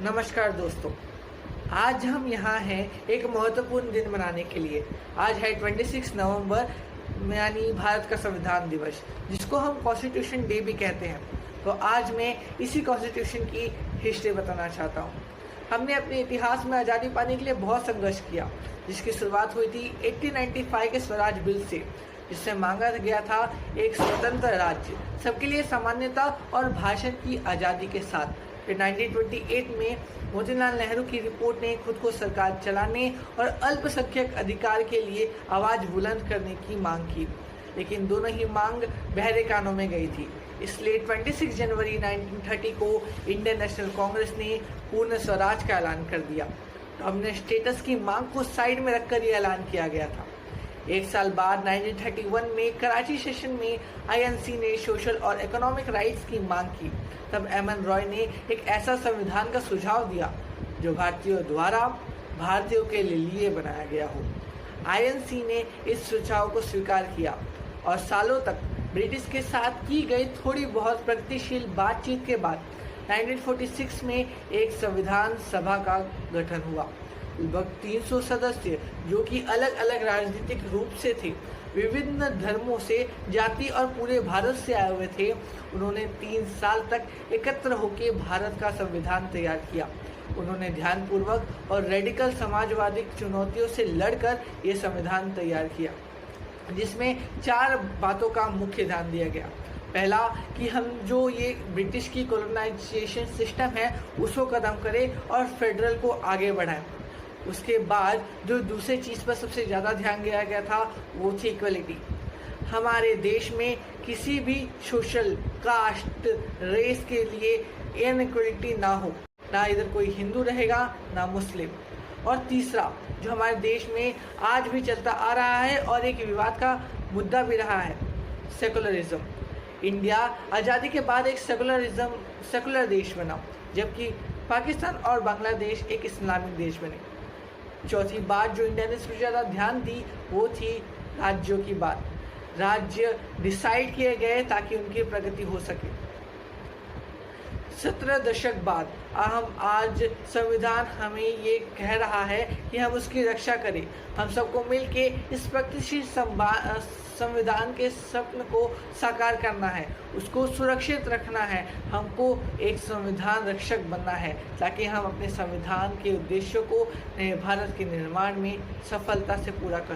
नमस्कार दोस्तों। आज हम यहाँ हैं एक महत्वपूर्ण दिन मनाने के लिए। आज है 26 नवंबर, यानी भारत का संविधान दिवस, जिसको हम कॉन्स्टिट्यूशन डे भी कहते हैं। तो आज मैं इसी कॉन्स्टिट्यूशन की हिस्ट्री बताना चाहता हूँ। हमने अपने इतिहास में आज़ादी पाने के लिए बहुत संघर्ष किया, जिसकी शुरुआत हुई थी 1895 के स्वराज बिल से, जिससे मांगा गया था एक स्वतंत्र राज्य, सबके लिए समानता और भाषण की आज़ादी के साथ। फिर 1928 में मोतीलाल नेहरू की रिपोर्ट ने खुद को सरकार चलाने और अल्पसंख्यक अधिकार के लिए आवाज़ बुलंद करने की मांग की, लेकिन दोनों ही मांग बहरे कानों में गई थी। इसलिए 26 जनवरी 1930 को इंडियन नेशनल कांग्रेस ने पूर्ण स्वराज का ऐलान कर दिया। तो हमने स्टेटस की मांग को साइड में रखकर यह ऐलान किया गया था। एक साल बाद 1931 में कराची सेशन में आईएनसी ने सोशल और इकोनॉमिक राइट्स की मांग की। तब एमएन रॉय ने एक ऐसा संविधान का सुझाव दिया जो भारतीयों द्वारा भारतीयों के लिए बनाया गया हो। आईएनसी ने इस सुझाव को स्वीकार किया और सालों तक ब्रिटिश के साथ की गई थोड़ी बहुत प्रगतिशील बातचीत के बाद 1946 में एक संविधान सभा का गठन हुआ। लगभग 300 सदस्य, जो कि अलग अलग राजनीतिक रूप से थे, विभिन्न धर्मों से, जाति और पूरे भारत से आए हुए थे, उन्होंने 3 साल तक एकत्र होकर भारत का संविधान तैयार किया। उन्होंने ध्यानपूर्वक और रेडिकल समाजवादी चुनौतियों से लड़कर ये संविधान तैयार किया, जिसमें 4 बातों का मुख्य ध्यान दिया गया। पहला, कि हम जो ये ब्रिटिश की कॉलोनाइजेशन सिस्टम है उसको खत्म करें और फेडरल को आगे बढ़ाएं। उसके बाद जो दूसरे चीज़ पर सबसे ज़्यादा ध्यान दिया गया था वो थी इक्वलिटी। हमारे देश में किसी भी सोशल, कास्ट, रेस के लिए इनइक्वलिटी ना हो, ना इधर कोई हिंदू रहेगा ना मुस्लिम। और तीसरा, जो हमारे देश में आज भी चलता आ रहा है और एक विवाद का मुद्दा भी रहा है, सेकुलरिज्म। इंडिया आज़ादी के बाद एक सेकुलर देश बना, जबकि पाकिस्तान और बांग्लादेश एक इस्लामिक देश बने। चौथी बात जो इंडिया ने सबसे ज़्यादा ध्यान दी वो थी राज्यों की बात। राज्य डिसाइड किए गए ताकि उनकी प्रगति हो सके। 17 दशक बाद हम आज संविधान हमें ये कह रहा है कि हम उसकी रक्षा करें। हम सबको मिलके इस प्रगतिशील संविधान के सपन को साकार करना है, उसको सुरक्षित रखना है। हमको एक संविधान रक्षक बनना है ताकि हम अपने संविधान के उद्देश्यों को भारत के निर्माण में सफलता से पूरा कर